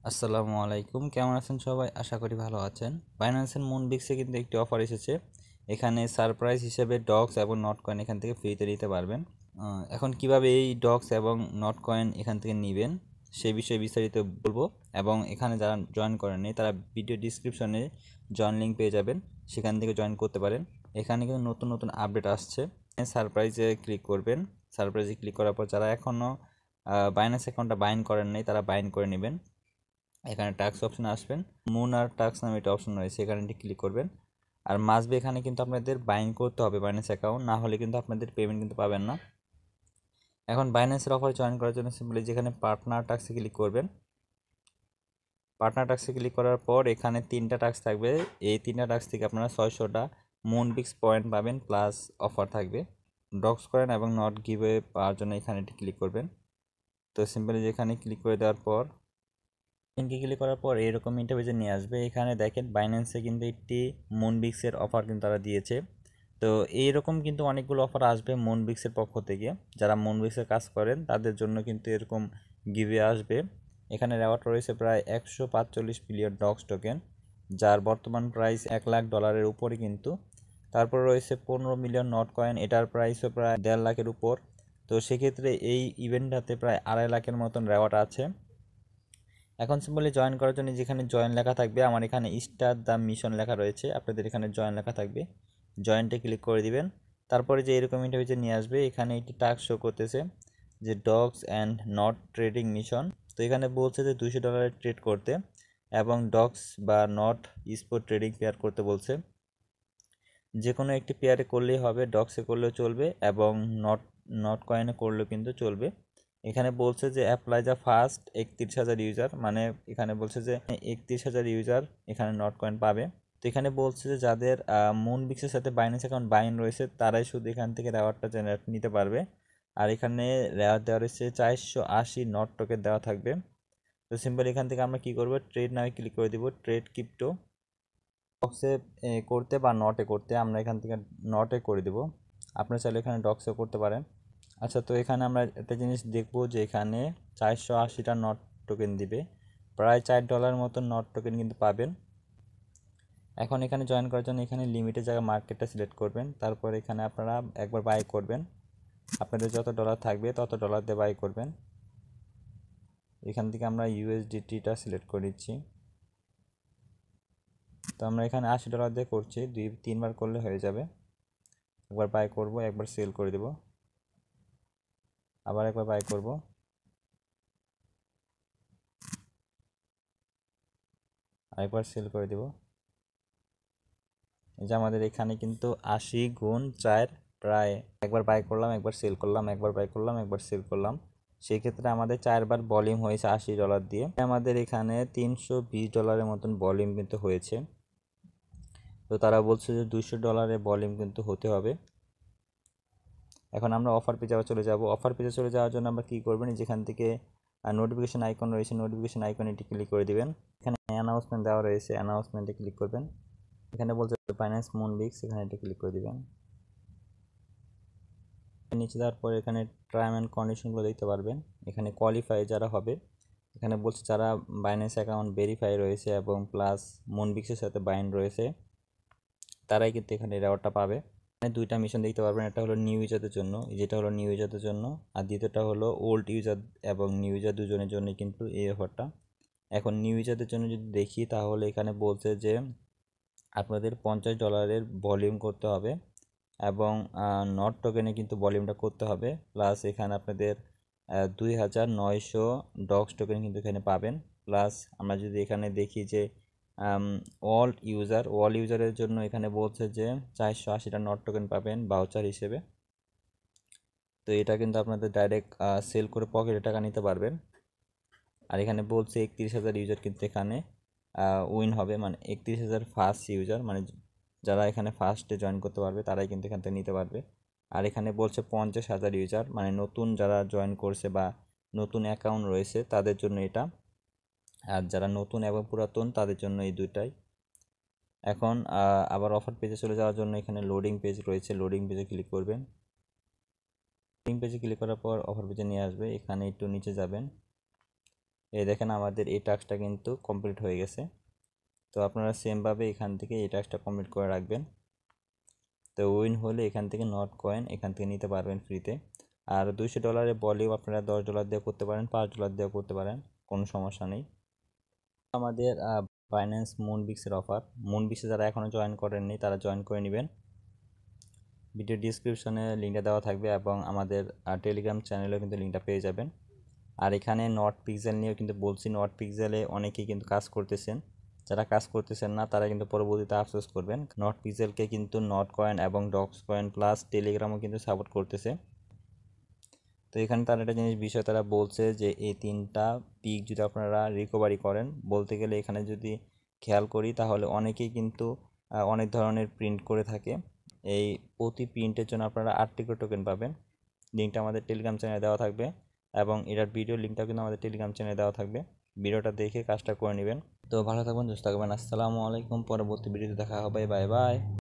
আসসালামু আলাইকুম, কেমন আছেন সবাই? আশা করি ভালো আছেন। বাইন্যান্সের মুনবিক্সে কিন্তু একটি অফার এসেছে। এখানে সারপ্রাইজ হিসেবে ডক্স এবং নট কয়েন এখান থেকে ফ্রিতে নিতে পারবেন। এখন কিভাবে এই ডক্স এবং নট কয়েন এখান থেকে নেবেন সেই বিষয়ে বিস্তারিত বলবো। এবং এখানে যারা জয়েন করেননি তারা ভিডিও ডিসক্রিপশনে জয়েন লিঙ্ক পেয়ে যাবেন, সেখান থেকে জয়েন করতে পারেন। এখানে কিন্তু নতুন নতুন আপডেট আসছে। সারপ্রাইজে ক্লিক করবেন। সারপ্রাইজে ক্লিক করার পর যারা এখনও বাইন্যান্স অ্যাকাউন্টটা বাইন্ড করেন নাই তারা বাইন্ড করে নেবেন। এখানে টাস্ক অপশন আসবেন, মুন আর টাস্ক নামে একটা অপশন রয়েছে, এখানে ক্লিক করবেন। আর মাসবে এখানে কিন্তু আপনাদের বাইন্ড করতে হবে বাইন্যান্স অ্যাকাউন্ট, না হলে কিন্তু আপনাদের পেমেন্ট কিন্তু পাবেন না। এখন বাইন্যান্সের অফার জয়েন করার জন্য সিম্পলি যেখানে পার্টনার টাস্কে ক্লিক করবেন। পার্টনার টাস্কে ক্লিক করার পর এখানে 3টা টাস্ক থাকবে। এই 3টা টাস্ক থেকে আপনারা 600টা মুনবিক্স পয়েন্ট পাবেন, প্লাস অফার থাকবে। ডক্স করেন এবং নট গিভওয়ে পাওয়ার জন্য এখানে ক্লিক করবেন। তো সিম্পলি যেখানে ক্লিক করে দেওয়ার পর লিঙ্কে ক্লিক করার পর এরকম ইন্টারভিউতে নিয়ে আসবে। এখানে দেখেন বাইন্যান্সে কিন্তু একটি মুনবিক্সের অফার কিন্তু তারা দিয়েছে। তো এইরকম কিন্তু অনেকগুলো অফার আসবে মুনবিক্সের পক্ষ থেকে। যারা মুনবিক্সের কাজ করেন তাদের জন্য কিন্তু এরকম গিভে আসবে। এখানে রেওয়ার্ড রয়েছে প্রায় 145 বিলিয়ন ডক্স টোকেন, যার বর্তমান প্রাইস $1 লাখ উপরে কিন্তু। তারপর রয়েছে 15 মিলিয়ন নট কয়েন, এটার প্রাইসও প্রায় 1.5 লাখের উপর। তো সেক্ষেত্রে এই ইভেন্টটাতে প্রায় 2.5 লাখের মতন রেওয়ার্ড আছে। এখন সিম্পলি জয়েন করার জন্য যেখানে জয়েন লেখা থাকবে, আমার এখানে স্টার্ট দ্য মিশন লেখা রয়েছে, আপনাদের এখানে জয়েন লেখা থাকবে, জয়েন্টে ক্লিক করে দিবেন। তারপরে যে এরকম ইন্টারভিউ নিয়ে আসবে, এখানে একটি টাস্ক শো করতেছে যে dogs and not trading mission. তো এখানে বলছে যে $200 ট্রেড করতে এবং ডগস বা নট স্পোর্ট ট্রেডিং পেয়ার করতে বলছে। যে কোনো একটি পেয়ারে করলেই হবে, ডক্সে করলেও চলবে এবং নট নট কয়েনে করলেও কিন্তু চলবে। এখানে বলছে যে অ্যাপ্লাই যা ফার্স্ট 31,000 ইউজার, মানে এখানে বলছে যে 31,000 ইউজার এখানে নট কয়েন পাবে। তো এখানে বলছে যে যাদের মুনবিক্সের সাথে বাইন্যান্স অ্যাকাউন্ট বাইন রয়েছে তারাই শুধু এখান থেকে রেওয়ার্ডটা জেনারেট নিতে পারবে। আর এখানে রেওয়ার্ড দেওয়া রয়েছে 480 নট টোকেন দেওয়া থাকবে। তো সিম্পল এখান থেকে আমরা কি করব, ট্রেড নামে ক্লিক করে দিব, ট্রেড ক্রিপ্টো। ডক্সে করতে বা নটে করতে আমরা এখান থেকে নটে করে দেব। আপনারা চাইলে এখানে ডক্সে করতে পারেন। আচ্ছা, তো এখানে আমরা একটা জিনিস দেখব যে এখানে 480টা নট টোকেন দিবে, প্রায় $4 মতো নট টোকেন কিন্তু পাবেন। এখন এখানে জয়েন করার জন্য এখানে লিমিটের জায়গায় মার্কেটটা সিলেক্ট করবেন। তারপর এখানে আপনারা একবার বাই করবেন, আপনাদের যত ডলার থাকবে তত ডলার দিয়ে বাই করবেন। এখান থেকে আমরা ইউএসডিটিটা সিলেক্ট করে দিচ্ছি। তো আমরা এখানে $80 দিয়ে করছি, 2-3 বার করলে হয়ে যাবে। একবার বাই করব, একবার সেল করে দেব, আবার একবার বাই করব, আরেকবার সেল করে দেব। এই যে আমাদের এখানে কিন্তু 80 × 4, প্রায় একবার বাই করলাম, একবার সেল করলাম, একবার বাই করলাম, একবার সেল করলাম, সেই ক্ষেত্রে আমাদের 4বার ভলিউম হয়েছে $80 দিয়ে। আমাদের এখানে $320 মতন ভলিউম কিন্তু হয়েছে। তো তারা বলছে যে $200 ভলিউম কিন্তু হতে হবে। এখন আমরা অফার পেজে আবার চলে যাব। অফার পেজে চলে যাওয়ার জন্য আমরা কী করবেন, যেখান থেকে নোটিফিকেশন আইকন রয়েছে, নোটিফিকেশন আইকনে এটি ক্লিক করে দিবেন। এখানে অ্যানাউন্সমেন্ট দেওয়া রয়েছে, অ্যানাউন্সমেন্টে ক্লিক করবেন। এখানে বলছে ফাইন্যান্স মুনবিক্স, এখানে এটা ক্লিক করে দিবেন। নিচে যাওয়ার পর এখানে টার্ম অ্যান্ড কন্ডিশনগুলো দেখতে পারবেন। এখানে কোয়ালিফাই যারা হবে, এখানে বলছে যারা বাইন্যান্স অ্যাকাউন্ট ভেরিফাই রয়েছে এবং প্লাস মুনবিক্সের সাথে বাইন্ড রয়েছে তারাই কিন্তু এখানে রেওয়ার্ডটা পাবে। এখানে 2টা মিশন দেখতে পারবেন, একটা হলো নিউ ইউজারদের জন্য, যেটা হলো নিউ ইউজারদের জন্য, আর দ্বিতীয়টা হলো ওল্ড ইউজার এবং নিউ ইউজার দুজনের জন্যই কিন্তু এই অফারটা। এখন নিউ ইউজারদের জন্য যদি দেখি তাহলে এখানে বলছে যে আপনাদের $50 ভলিউম করতে হবে এবং নট টোকেনে কিন্তু ভলিউমটা করতে হবে, প্লাস এখানে আপনাদের 2,900 ডক্স টোকেন কিন্তু এখানে পাবেন। প্লাস আমরা যদি এখানে দেখি যে অল ইউজারের জন্য এখানে বলছে যে 480টা নট টোকেন পাবেন ভাউচার হিসেবে। তো এটা কিন্তু আপনাদের ডাইরেক্ট সেল করে পকেটে টাকা নিতে পারবেন। আর এখানে বলছে 31,000 ইউজার কিন্তু এখানে উইন হবে, মানে 31,000 ফার্স্ট ইউজার, মানে যারা এখানে ফার্স্টে জয়েন করতে পারবে তারাই কিন্তু এখান থেকে নিতে পারবে। আর এখানে বলছে 50,000 ইউজার, মানে নতুন যারা জয়েন করছে বা নতুন অ্যাকাউন্ট রয়েছে তাদের জন্য এটা। আর যারা নতুন এবং পুরাতন তাদের জন্য এই দুইটাই। এখন আবার অফার পেজে চলে যাওয়ার জন্য এখানে লোডিং পেজ রয়েছে, লোডিং পেজে ক্লিক করবেন। লোডিং পেজে ক্লিক করার পর অফার পেজে নিয়ে আসবে, এখানে একটু নিচে যাবেন, এই দেখেন আমাদের এই টাস্কটা কিন্তু কমপ্লিট হয়ে গেছে। তো আপনারা সেমভাবে এখান থেকে এই টাস্কটা কমপ্লিট করে রাখবেন। তো উইন হলে এখান থেকে নট কয়েন এখান থেকে নিতে পারবেন ফ্রিতে। আর $200 বলেও আপনারা $10 দিয়ে করতে পারেন, $5 দিয়েও করতে পারেন, কোনো সমস্যা নেই। আমাদের বাইন্যান্স মুনবিক্সের অফার, মুনবিক্সে যারা এখনও জয়েন করেননি তারা জয়েন করে নেবেন। ভিডিও ডিসক্রিপশনে লিঙ্কটা দেওয়া থাকবে এবং আমাদের টেলিগ্রাম চ্যানেলেও কিন্তু লিঙ্কটা পেয়ে যাবেন। আর এখানে নট পিক্সেল নিয়েও কিন্তু বলছি, নট পিক্সেলে অনেকেই কিন্তু কাজ করতেছেন, যারা কাজ করতেছেন না তারা কিন্তু পরবর্তীতে আফসোস করবেন। নট পিক্সেলকে কিন্তু নট কয়েন এবং ডক্স কয়েন প্লাস টেলিগ্রামও কিন্তু সাপোর্ট করতেছে। তো এখানে তার একটা জিনিস বিষয় তারা বলছে যে এই 3টা পিক যদি আপনারা রিকভারি করেন, বলতে গেলে এখানে যদি খেয়াল করি তাহলে অনেকেই কিন্তু অনেক ধরনের প্রিন্ট করে থাকে। এই প্রতি প্রিন্টের জন্য আপনারা 8টি করে টোকেন পাবেন। লিঙ্কটা আমাদের টেলিগ্রাম চ্যানেলে দেওয়া থাকবে এবং এটার ভিডিও লিঙ্কটাও কিন্তু আমাদের টেলিগ্রাম চ্যানেলে দেওয়া থাকবে। ভিডিওটা দেখে কাজটা করে নেবেন। তো ভালো থাকবেন, সুস্থ থাকবেন। আসসালামু আলাইকুম। পরবর্তী ভিডিওতে দেখা হবে। Bye bye.